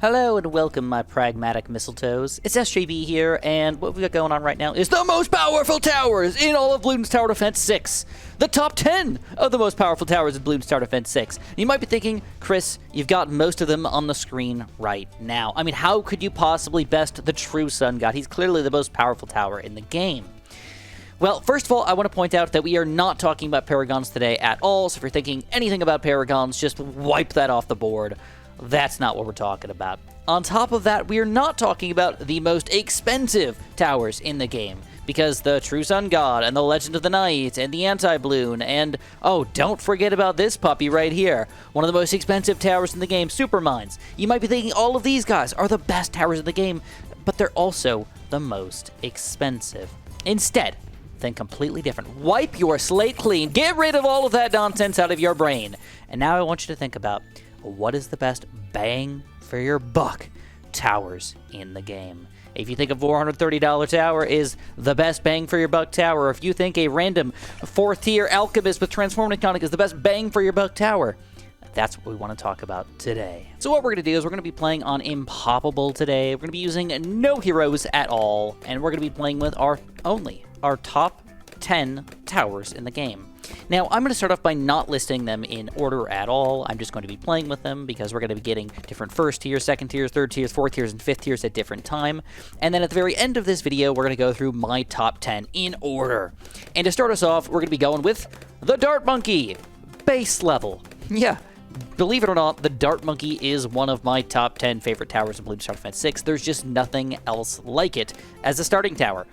Hello and welcome, my pragmatic mistletoes. It's SJB here, and what we've got going on right now is the most powerful towers in all of Bloons Tower Defense 6. The top 10 of the most powerful towers in Bloons Tower Defense 6. You might be thinking, Chris, you've got most of them on the screen right now. I mean, how could you possibly best the true Sun God? He's clearly the most powerful tower in the game. Well, first of all, I want to point out that we are not talking about Paragons today at all, so if you're thinking anything about Paragons, just wipe that off the board. That's not what we're talking about. On top of that, we are not talking about the most expensive towers in the game, because the True Sun God and the Legend of the Night and the Anti-Bloon and, oh, don't forget about this puppy right here, one of the most expensive towers in the game, Super Mines. You might be thinking all of these guys are the best towers in the game, but they're also the most expensive. Instead, think completely different. Wipe your slate clean. Get rid of all of that nonsense out of your brain. And now I want you to think about what is the best bang for your buck towers in the game. If you think a $430 tower is the best bang for your buck tower, or if you think a random 4th tier Alchemist with transforming mechanic is the best bang for your buck tower, that's what we want to talk about today. So what we're going to do is we're going to be playing on Impoppable today. We're going to be using no heroes at all, and we're going to be playing with our top 10 towers in the game. Now, I'm going to start off by not listing them in order at all. I'm just going to be playing with them because we're going to be getting different 1st tiers, 2nd tiers, 3rd tiers, 4th tiers, and 5th tiers at different time. And then at the very end of this video, we're going to go through my top 10 in order. And to start us off, we're going to be going with the Dart Monkey, base level. Yeah. Believe it or not, the Dart Monkey is one of my top 10 favorite towers in Bloons Tower Defense 6. There's just nothing else like it as a starting tower.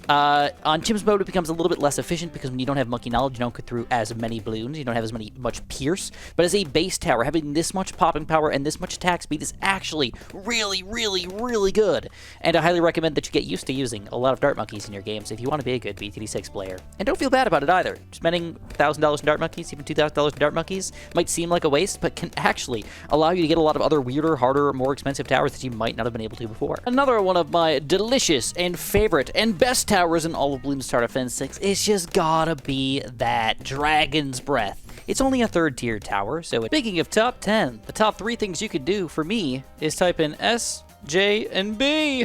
On Chim's mode, it becomes a little bit less efficient because when you don't have Monkey Knowledge, you don't get through as many Bloons, you don't have much Pierce. But as a base tower, having this much popping power and this much attack speed is actually really, really, really good. And I highly recommend that you get used to using a lot of Dart Monkeys in your games if you want to be a good BTD6 player. And don't feel bad about it either. Spending $1,000 in Dart Monkeys, even $2,000 in Dart Monkeys, might seem like a waste, but can actually allow you to get a lot of other weirder, harder, more expensive towers that you might not have been able to before. Another one of my delicious and favorite and best towers in all of Bloons Tower Defense 6, it's just gotta be that Dragon's Breath. It's only a 3rd tier tower, so speaking of top 10, the top 3 things you could do for me is type in S, J, and B.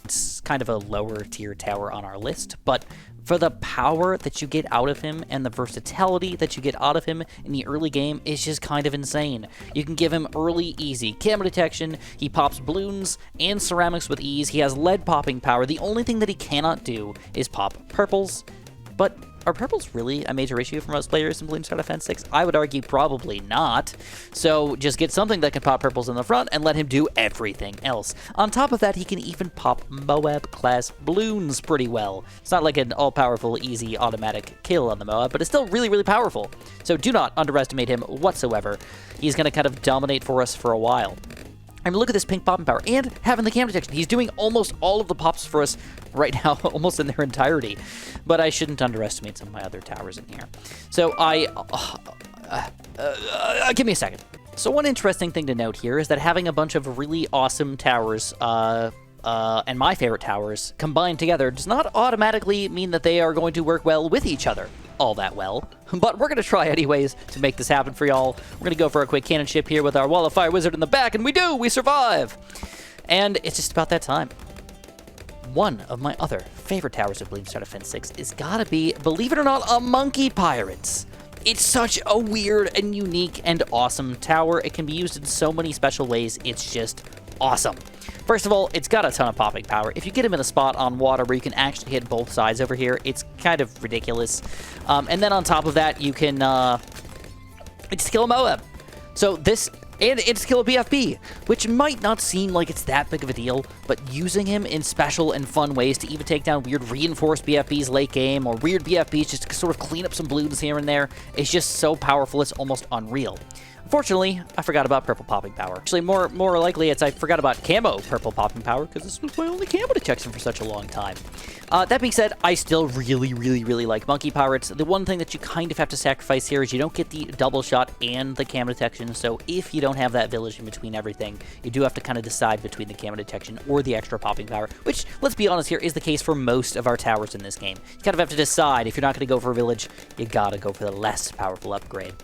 It's kind of a lower tier tower on our list, but for the power that you get out of him and the versatility that you get out of him in the early game is just kind of insane. You can give him early, easy camo detection, he pops Bloons and ceramics with ease, he has lead popping power. The only thing that he cannot do is pop purples, but are purples really a major issue for most players in Bloons Tower Defense 6? I would argue probably not. So just get something that can pop purples in the front and let him do everything else. On top of that, he can even pop Moab class Bloons pretty well. It's not like an all-powerful, easy, automatic kill on the Moab, but it's still really, really powerful. So do not underestimate him whatsoever. He's going to kind of dominate for us for a while. I mean, look at this pink popping power, and having the camo detection. He's doing almost all of the pops for us right now, almost in their entirety. But I shouldn't underestimate some of my other towers in here. So give me a second. So one interesting thing to note here is that having a bunch of really awesome towers, and my favorite towers combined together does not automatically mean that they are going to work well with each other all that well, but we're going to try anyways to make this happen for y'all. We're going to go for a quick cannon ship here with our Wall of Fire Wizard in the back, and we survive! And it's just about that time. One of my other favorite towers of Bloons Tower Defense 6 is gotta be, believe it or not, a Monkey Pirates. It's such a weird and unique and awesome tower. It can be used in so many special ways. It's just awesome. First of all, it's got a ton of popping power. If you get him in a spot on water where you can actually hit both sides over here, it's kind of ridiculous. And then on top of that, you can it's kill a Moab. So this, and it's kill a BFB, which might not seem like it's that big of a deal, but using him in special and fun ways to even take down weird reinforced BFBs late game, or weird BFBs just to sort of clean up some Bloons here and there, is just so powerful, it's almost unreal. Unfortunately, I forgot about purple popping power. Actually, more likely, it's I forgot about camo purple popping power, because this was my only camo detection for such a long time. That being said, I still really, really, really like Monkey Pirates. The one thing that you kind of have to sacrifice here is you don't get the double shot and the camo detection, so if you don't have that village in between everything, you do have to kind of decide between the camo detection or the extra popping power, which, let's be honest here, is the case for most of our towers in this game. You kind of have to decide, if you're not going to go for a village, you gotta go for the less powerful upgrade.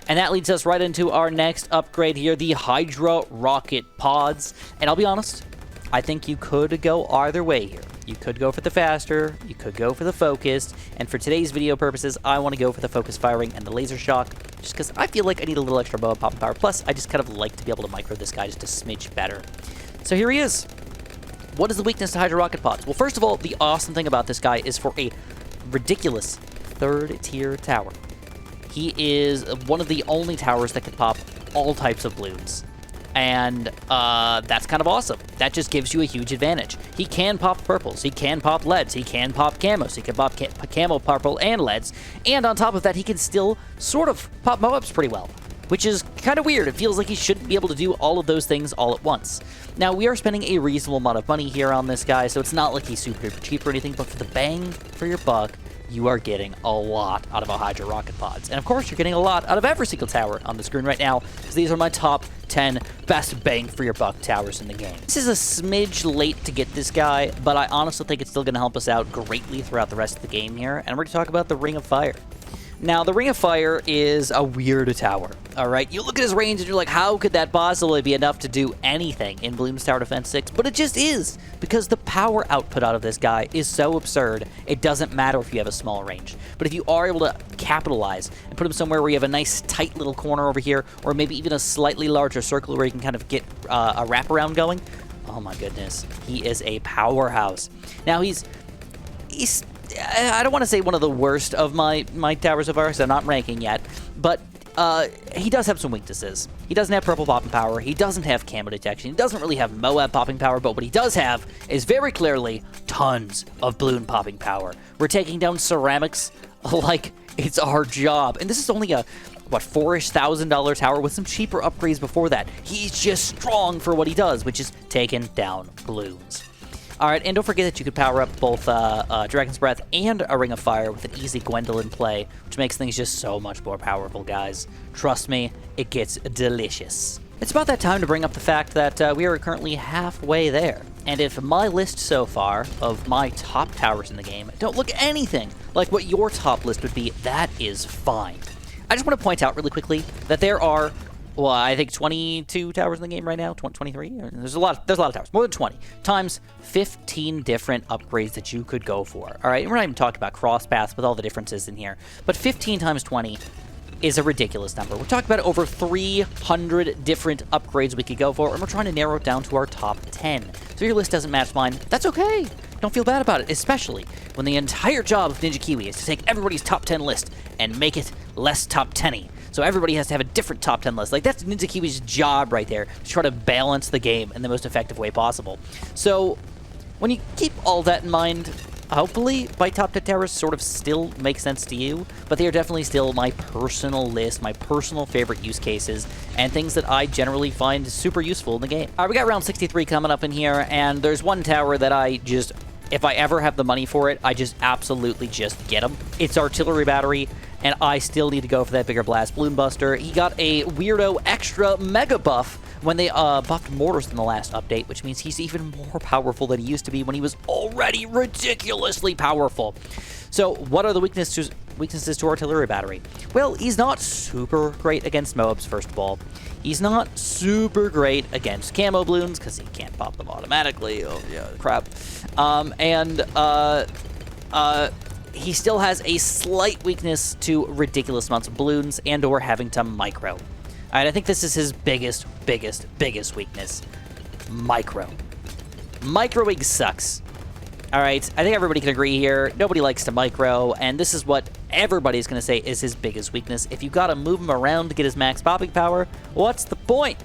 And that leads us right into our next upgrade here, the Hydra Rocketpods. And I'll be honest, I think you could go either way here. You could go for the faster, you could go for the focused, and for today's video purposes, I want to go for the focus firing and the laser shock, just because I feel like I need a little extra bow popping power. Plus, I just kind of like to be able to micro this guy just a smidge better. So here he is. What is the weakness to Hydra Rocketpods? Well, first of all, the awesome thing about this guy is for a ridiculous 3rd tier tower. He is one of the only towers that can pop all types of Bloons. And that's kind of awesome. That just gives you a huge advantage. He can pop purples, he can pop leads, he can pop camos, he can pop camo purple and leads, and on top of that, he can still sort of pop Moabs pretty well, which is kind of weird. It feels like he shouldn't be able to do all of those things all at once. Now, we are spending a reasonable amount of money here on this guy, so it's not like he's super cheap or anything, but for the bang for your buck, you are getting a lot out of a Hydra Rocketpods. And of course, you're getting a lot out of every single tower on the screen right now, because these are my top 10 best bang for your buck towers in the game. This is a smidge late to get this guy, but I honestly think it's still going to help us out greatly throughout the rest of the game here, and we're going to talk about the Ring of Fire. Now, the Ring of Fire is a weird tower, all right? You look at his range and you're like, how could that possibly be enough to do anything in Bloons Tower Defense 6? But it just is, because the power output out of this guy is so absurd, it doesn't matter if you have a small range. But if you are able to capitalize and put him somewhere where you have a nice tight little corner over here, or maybe even a slightly larger circle where you can kind of get a wraparound going, oh my goodness, he is a powerhouse. Now, he's I don't want to say one of the worst of my towers so far, so I'm not ranking yet, but he does have some weaknesses. He doesn't have purple popping power, he doesn't have camo detection, he doesn't really have Moab popping power, but what he does have is very clearly tons of Bloon popping power. We're taking down ceramics like it's our job, and this is only a, what, $4,000 tower with some cheaper upgrades before that. He's just strong for what he does, which is taking down Bloons. Alright, and don't forget that you could power up both Dragon's Breath and a Ring of Fire with an easy Gwendolyn play, which makes things just so much more powerful, guys. Trust me, it gets delicious. It's about that time to bring up the fact that we are currently halfway there. And if my list so far of my top towers in the game don't look anything like what your top list would be, that is fine. I just want to point out really quickly that there are, well, I think 22 towers in the game right now, 23? There's a lot of towers, more than 20, times 15 different upgrades that you could go for. All right, we're not even talking about cross paths with all the differences in here, but 15 times 20 is a ridiculous number. We're talking about over 300 different upgrades we could go for, and we're trying to narrow it down to our top 10. So your list doesn't match mine, that's okay. Don't feel bad about it, especially when the entire job of Ninja Kiwi is to take everybody's top 10 list and make it less top 10-y. So everybody has to have a different top 10 list. Like, that's Ninja Kiwi's job right there, to try to balance the game in the most effective way possible. So when you keep all that in mind, hopefully my top 10 towers sort of still make sense to you, but they are definitely still my personal list, my personal favorite use cases, and things that I generally find super useful in the game. All right, we got round 63 coming up in here, and there's one tower that I just, if I ever have the money for it, I just absolutely just get him. It's Artillery Battery, and I still need to go for that bigger blast Bloon Buster. He got a weirdo extra mega buff when they buffed mortars in the last update, which means he's even more powerful than he used to be when he was already ridiculously powerful. So what are the weaknesses to Artillery Battery? Well, he's not super great against Moabs, first of all. He's not super great against Camo Bloons, because he can't pop them automatically. Oh, yeah, crap. He still has a slight weakness to ridiculous amounts of Bloons and or having to micro. All right, I think this is his biggest weakness. Micro. Microing sucks. All right, I think everybody can agree here. Nobody likes to micro, and this is what everybody's going to say is his biggest weakness. If you got to move him around to get his max popping power, what's the point?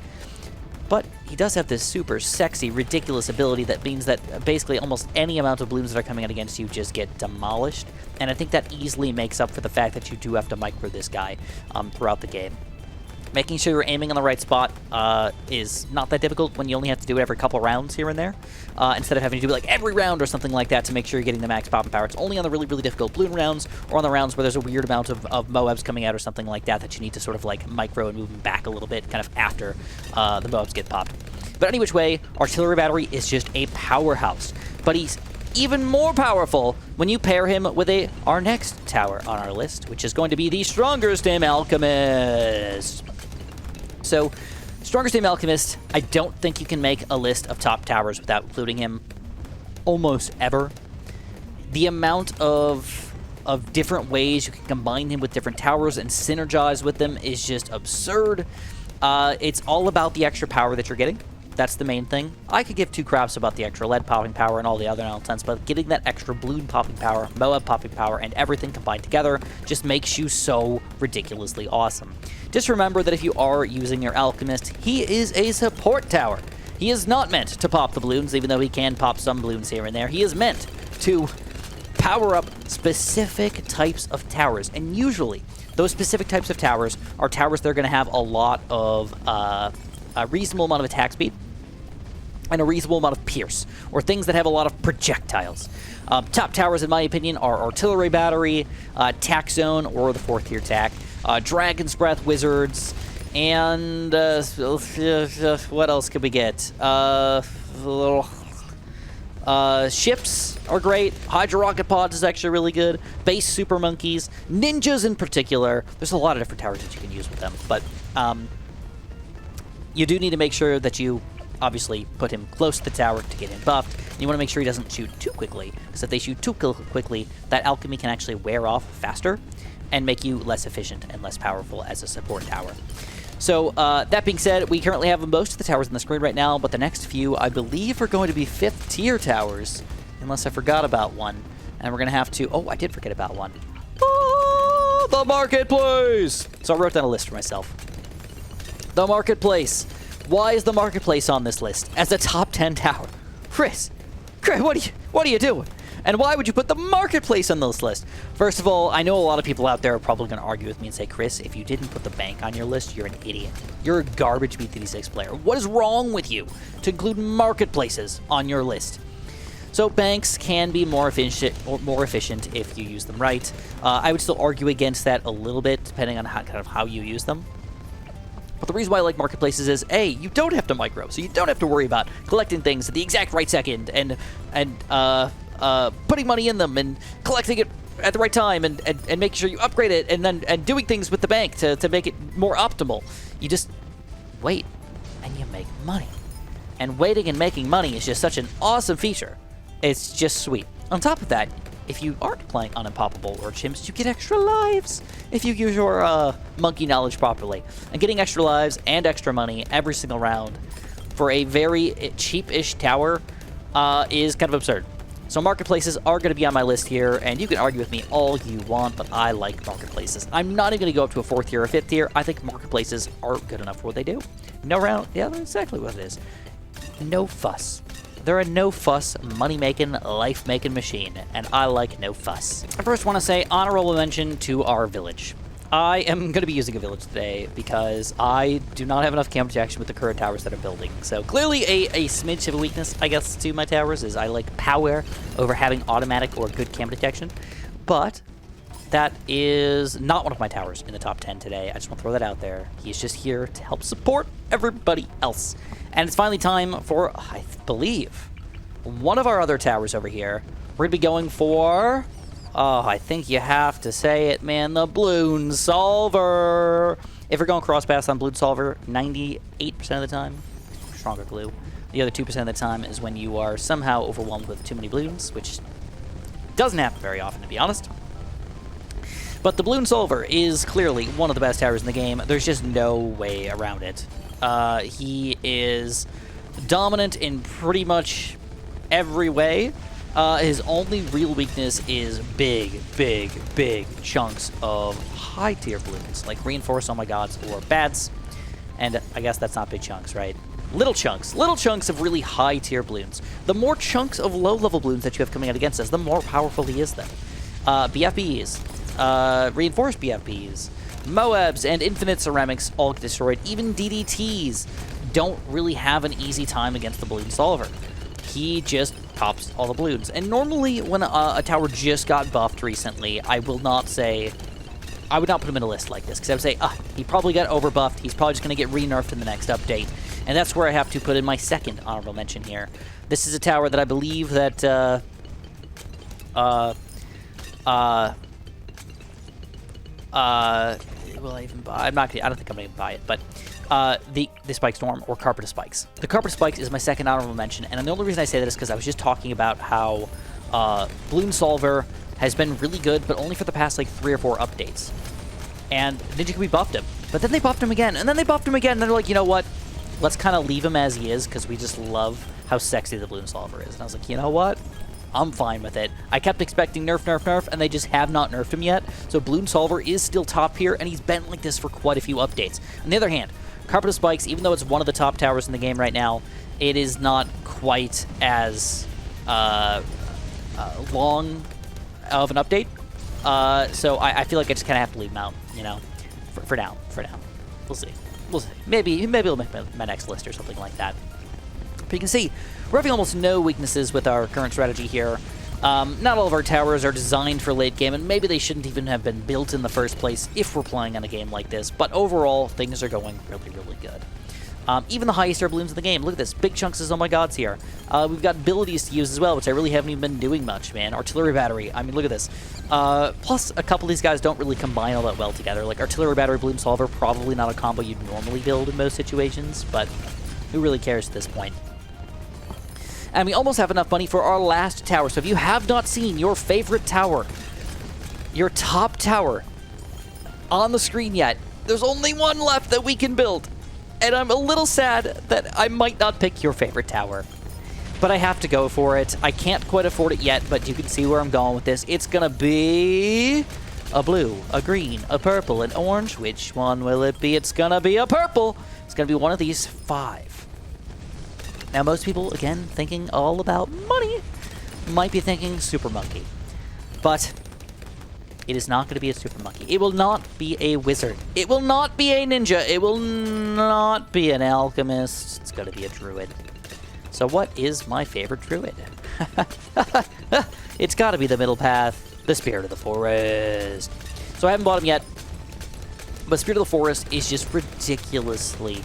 But he does have this super sexy, ridiculous ability that means that basically almost any amount of Bloons that are coming out against you just get demolished. And I think that easily makes up for the fact that you do have to micro this guy throughout the game. Making sure you're aiming on the right spot is not that difficult when you only have to do it every couple rounds here and there, instead of having to do it like every round or something like that to make sure you're getting the max popping power. It's only on the really difficult Bloon rounds or on the rounds where there's a weird amount of Moabs coming out or something like that that you need to sort of like micro and move them back a little bit kind of after the Moabs get popped. But any which way, Artillery Battery is just a powerhouse. But he's even more powerful when you pair him with our next tower on our list, which is going to be the Strongest Name Alchemist. So, Strongest Name Alchemist, I don't think you can make a list of top towers without including him almost ever. The amount of different ways you can combine him with different towers and synergize with them is just absurd. It's all about the extra power that you're getting. That's the main thing. I could give two craps about the extra lead popping power and all the other nonsense, but getting that extra Bloon popping power, Moab popping power, and everything combined together just makes you so ridiculously awesome. Just remember that if you are using your Alchemist, he is a support tower. He is not meant to pop the Bloons, even though he can pop some Bloons here and there. He is meant to power up specific types of towers, and usually those specific types of towers are towers that are going to have a lot of a reasonable amount of attack speed and a reasonable amount of pierce, or things that have a lot of projectiles. Top towers, in my opinion, are Artillery Battery, Tack Zone, or the 4th tier Tack, Dragon's Breath Wizards, and what else could we get? Ships are great. Hydra Rocketpods is actually really good. Base Super Monkeys. Ninjas in particular. There's a lot of different towers that you can use with them, but you do need to make sure that you obviously put him close to the tower to get him buffed. And you want to make sure he doesn't shoot too quickly, because if they shoot too quickly, that alchemy can actually wear off faster and make you less efficient and less powerful as a support tower. So, that being said, we currently have most of the towers on the screen right now, but the next few, I believe, are going to be 5th tier towers, unless I forgot about one. And we're going to have to... Oh, I did forget about one. Oh, the Marketplace! So I wrote down a list for myself. The Marketplace. Why is the Marketplace on this list as a top 10 tower? Chris, what are you doing? And why would you put the Marketplace on this list? First of all, I know a lot of people out there are probably going to argue with me and say, Chris, if you didn't put the bank on your list, you're an idiot. You're a garbage BTD6 player. What is wrong with you to include Marketplaces on your list? So banks can be more efficient if you use them right. I would still argue against that a little bit, depending on how you use them. But the reason why I like marketplaces is, A, you don't have to micro, so you don't have to worry about collecting things at the exact right second and putting money in them and collecting it at the right time and making sure you upgrade it and doing things with the bank to make it more optimal. You just wait and you make money. And waiting and making money is just such an awesome feature. It's just sweet. On top of that, if you aren't playing Unimpoppable or Chimps, you get extra lives if you use your monkey knowledge properly. And getting extra lives and extra money every single round for a very cheap-ish tower is kind of absurd. So marketplaces are going to be on my list here, and you can argue with me all you want, but I like marketplaces. I'm not even going to go up to a 4th tier or 5th tier. I think marketplaces are good enough for what they do. No round, yeah, that's exactly what it is. No fuss. They're a no-fuss, money-making, life-making machine, and I like no fuss. I first want to say honorable mention to our village. I am going to be using a village today because I do not have enough cam protection with the current towers that I'm building. So clearly a smidge of a weakness, I guess, to my towers is I like power over having automatic or good cam detection. But that is not one of my towers in the top 10 today. I just want to throw that out there. He's just here to help support everybody else. And it's finally time for, I believe, one of our other towers over here. We're going to be going for, oh, I think you have to say it, man, the Bloon Solver. If you're going cross-pass on Bloon Solver, 98% of the time, stronger glue. The other 2% of the time is when you are somehow overwhelmed with too many Bloons, which doesn't happen very often, to be honest. But the Bloon Solver is clearly one of the best towers in the game. There's just no way around it. He is dominant in pretty much every way. His only real weakness is big chunks of high-tier Bloons, like Reinforce, Oh My Gods, or Bads. And I guess that's not big chunks, right? Little chunks of really high-tier Bloons. The more chunks of low-level Bloons that you have coming out against us, the more powerful he is then. BFBs, Reinforced BFBs, Moabs, and Infinite Ceramics all get destroyed. Even DDTs don't really have an easy time against the Bloon Solver. He just pops all the Bloons. And normally, when a tower just got buffed recently, I would not put him in a list like this, because I would say, he probably got overbuffed. He's probably just going to get re-nerfed in the next update. And that's where I have to put in my second honorable mention here. This is a tower that I believe that Will I even buy? I don't think I'm gonna buy it, but the Spike Storm or Carpet of Spikes. The Carpet of Spikes is my second honorable mention, and the only reason I say that is because I was just talking about how Bloon Solver has been really good, but only for the past like 3 or 4 updates. And Ninja Kubi buffed him, but then they buffed him again, and then they buffed him again, and they're like, you know what? Let's kind of leave him as he is because we just love how sexy the Bloon Solver is. And I was like, you know what? I'm fine with it. I kept expecting nerf, nerf, nerf, and they just have not nerfed him yet. So Bloon Solver is still top tier, and he's been like this for quite a few updates. On the other hand, Carpet of Spikes, even though it's one of the top towers in the game right now, it is not quite as long of an update. So I feel like I just kind of have to leave him out, you know, for now. We'll see. Maybe it'll make my next list or something like that. But you can see, we're having almost no weaknesses with our current strategy here. Not all of our towers are designed for late game, and maybe they shouldn't even have been built in the first place if we're playing on a game like this. But overall, things are going really, really good. Even the highest tier balloons in the game. Look at this. Big chunks of Oh My Gods here. We've got abilities to use as well, which I really haven't even been doing much, man. Artillery Battery. I mean, look at this. Plus, a couple of these guys don't really combine all that well together. Like, Artillery Battery, Bloon Solver, probably not a combo you'd normally build in most situations, but who really cares at this point? And we almost have enough money for our last tower. So if you have not seen your favorite tower, your top tower, on the screen yet, there's only one left that we can build. And I'm a little sad that I might not pick your favorite tower. But I have to go for it. I can't quite afford it yet, but you can see where I'm going with this. It's going to be a blue, a green, a purple, an orange. Which one will it be? It's going to be a purple. It's going to be one of these 5. Now, most people, again, thinking all about money, might be thinking Super Monkey. But it is not going to be a Super Monkey. It will not be a wizard. It will not be a ninja. It will not be an alchemist. It's going to be a druid. So what is my favorite druid? It's got to be the middle path, the Spirit of the Forest. So I haven't bought him yet, but Spirit of the Forest is just ridiculously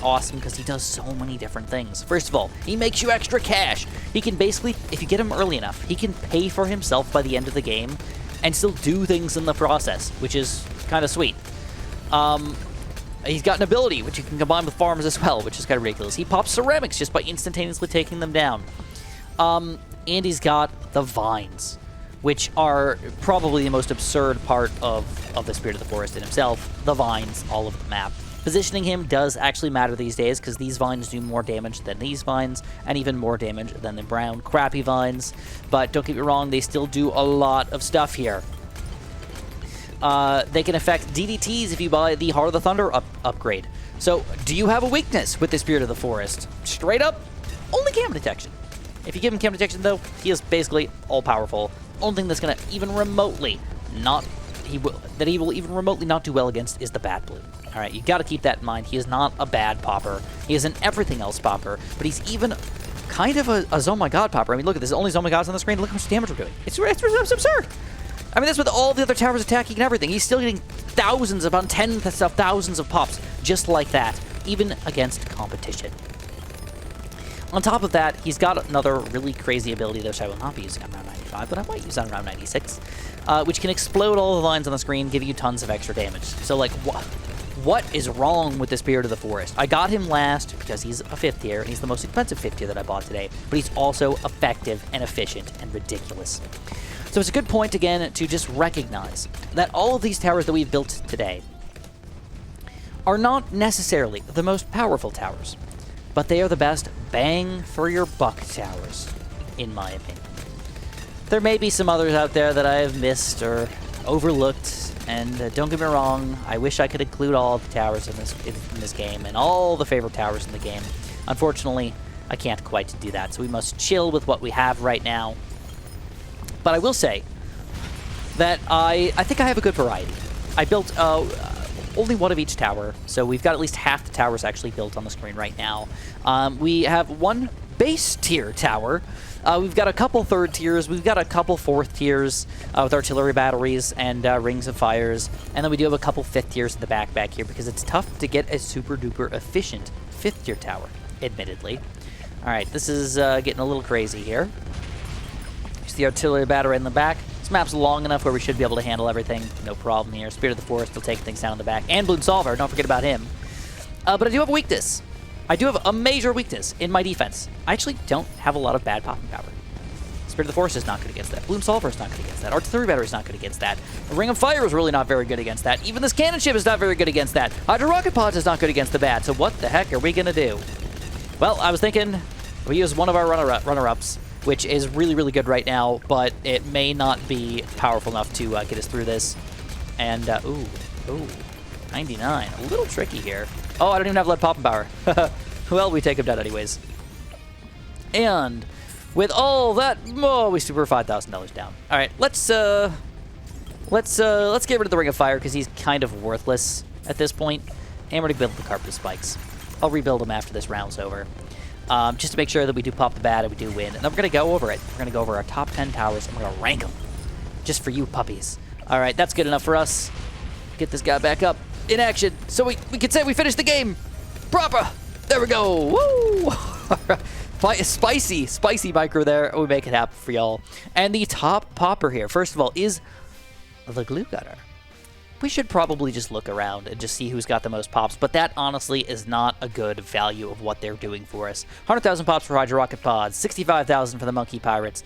awesome because he does so many different things. First of all, he makes you extra cash. He can basically, if you get him early enough, he can pay for himself by the end of the game and still do things in the process, which is kind of sweet. He's got an ability, which you can combine with farms as well, which is kind of ridiculous. He pops ceramics just by instantaneously taking them down. And he's got the vines, which are probably the most absurd part of the Spirit of the Forest in himself. The vines all over the map. Positioning him does actually matter these days because these vines do more damage than these vines, and even more damage than the brown crappy vines. But don't get me wrong, they still do a lot of stuff here. They can affect DDTs if you buy the Heart of the Thunder upgrade. So, do you have a weakness with the Spirit of the Forest? Straight up, only cam detection. If you give him cam detection, though, he is basically all-powerful. Only thing that's going to even remotely he will even remotely not do well against is the bad blue. All right, you got to keep that in mind. He is not a bad popper. He is an everything else popper, but he's even kind of a Oh My God popper. I mean, look at this. Only Oh My Gods on the screen. Look how much damage we're doing. It's absurd. I mean, that's with all the other towers attacking and everything. He's still getting thousands, about tens of thousands of pops just like that, even against competition. On top of that, he's got another really crazy ability, which I will not be using on round 95, but I might use on round 96, which can explode all the lines on the screen, give you tons of extra damage. So, like, what is wrong with the Spirit of the Forest? I got him last because he's a 5th tier, and he's the most expensive 5th tier that I bought today, but he's also effective and efficient and ridiculous. So it's a good point, again, to just recognize that all of these towers that we've built today are not necessarily the most powerful towers, but they are the best bang for your buck towers, in my opinion. There may be some others out there that I have missed or overlooked, and don't get me wrong, I wish I could include all the towers in this game and all the favorite towers in the game. Unfortunately, I can't quite do that, so we must chill with what we have right now. But I will say that I think I have a good variety. I built only one of each tower, so we've got at least half the towers actually built on the screen right now. We have one base tier tower. We've got a couple 3rd tiers. We've got a couple 4th tiers with artillery batteries and rings of fires. And then we do have a couple 5th tiers in the back here because it's tough to get a super duper efficient 5th tier tower, admittedly. All right, this is getting a little crazy here. the artillery battery in the back. This map's long enough where we should be able to handle everything. No problem here. Spirit of the Forest still taking things down in the back. And Bloon Solver, don't forget about him. But I do have a weakness. I do have a major weakness in my defense. I actually don't have a lot of bad popping power. Spirit of the Forest is not good against that. Bloon Solver is not good against that. Artillery battery is not good against that. A Ring of Fire is really not very good against that. Even this cannon ship is not very good against that. Hydra Rocketpods is not good against the bad. So what the heck are we going to do? Well, I was thinking we use one of our runner-ups, which is really, really good right now, but it may not be powerful enough to get us through this. And, ooh, 99. A little tricky here. Oh, I don't even have lead popping power. Well, we take him down anyways. And with all that, oh, we super $5,000 down. All right, let's get rid of the Ring of Fire because he's kind of worthless at this point. And we're gonna build the Carpet Spikes. I'll rebuild them after this round's over, just to make sure that we do pop the bad and we do win. And then we're gonna go over it. We're gonna go over our top 10 towers and we're gonna rank them, just for you puppies. All right, that's good enough for us. Get this guy back up in action, so we can say we finished the game proper. There we go. Woo! Spicy micro there. We make it happen for y'all. And the top popper here, first of all, is the Glue Gunner. We should probably just look around and just see who's got the most pops, but that honestly is not a good value of what they're doing for us. 100,000 pops for Hydra Rocketpods, 65,000 for the Monkey Pirates.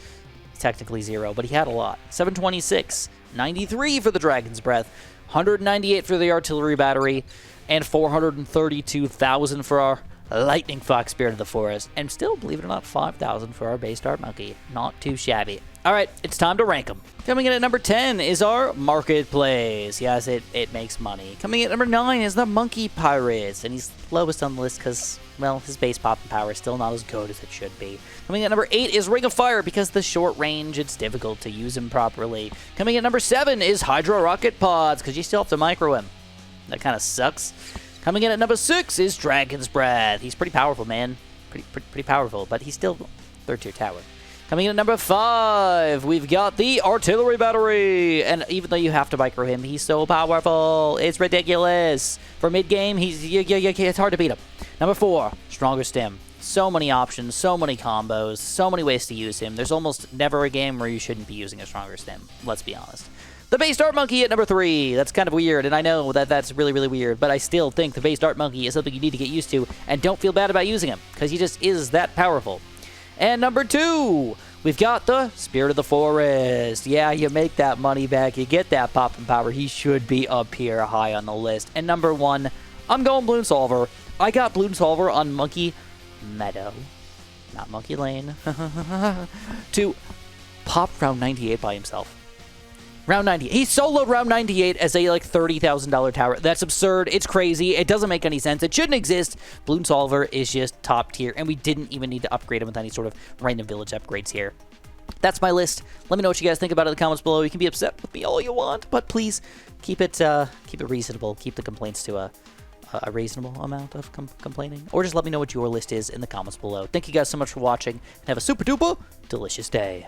Technically 0, but he had a lot. 726, 93 for the Dragon's Breath, 198 for the Artillery Battery, and 432,000 for our Lightning Fox Spirit of the Forest, and still, believe it or not, 5,000 for our Base Dart Monkey. Not too shabby. All right, it's time to rank them. Coming in at number 10 is our Marketplace. Yes, it makes money. Coming in at number 9 is the Monkey Pirates, and he's lowest on the list because, well, his base popping power is still not as good as it should be. Coming in at number 8 is Ring of Fire because the short range, it's difficult to use him properly. Coming in at number 7 is Hydra Rocketpods because you still have to micro him. That kind of sucks. Coming in at number 6 is Dragon's Breath. He's pretty powerful, man. Pretty powerful, but he's still 3rd tier tower. Coming in at number 5, we've got the Artillery Battery. And even though you have to micro him, he's so powerful. It's ridiculous. For mid-game, it's hard to beat him. Number 4, Stronger Stem. So many options, so many combos, so many ways to use him. There's almost never a game where you shouldn't be using a Stronger Stem. Let's be honest. The Base Dart Monkey at number 3. That's kind of weird, and I know that that's really, really weird, but I still think the Base Dart Monkey is something you need to get used to, and don't feel bad about using him, because he just is that powerful. And number 2, we've got the Spirit of the Forest. Yeah, you make that money back, you get that popping power. He should be up here high on the list. And number 1, I'm going Bloon Solver. I got Bloon Solver on Monkey Meadow, not Monkey Lane, to pop round 98 by himself. Round 98. He soloed round 98 as a like $30,000 tower. That's absurd. It's crazy. It doesn't make any sense. It shouldn't exist. Bloon Solver is just top tier, and we didn't even need to upgrade him with any sort of random village upgrades here. That's my list. Let me know what you guys think about it in the comments below. You can be upset with me all you want, but please keep it reasonable. Keep the complaints to a reasonable amount of complaining, or just let me know what your list is in the comments below. Thank you guys so much for watching, and have a super duper delicious day.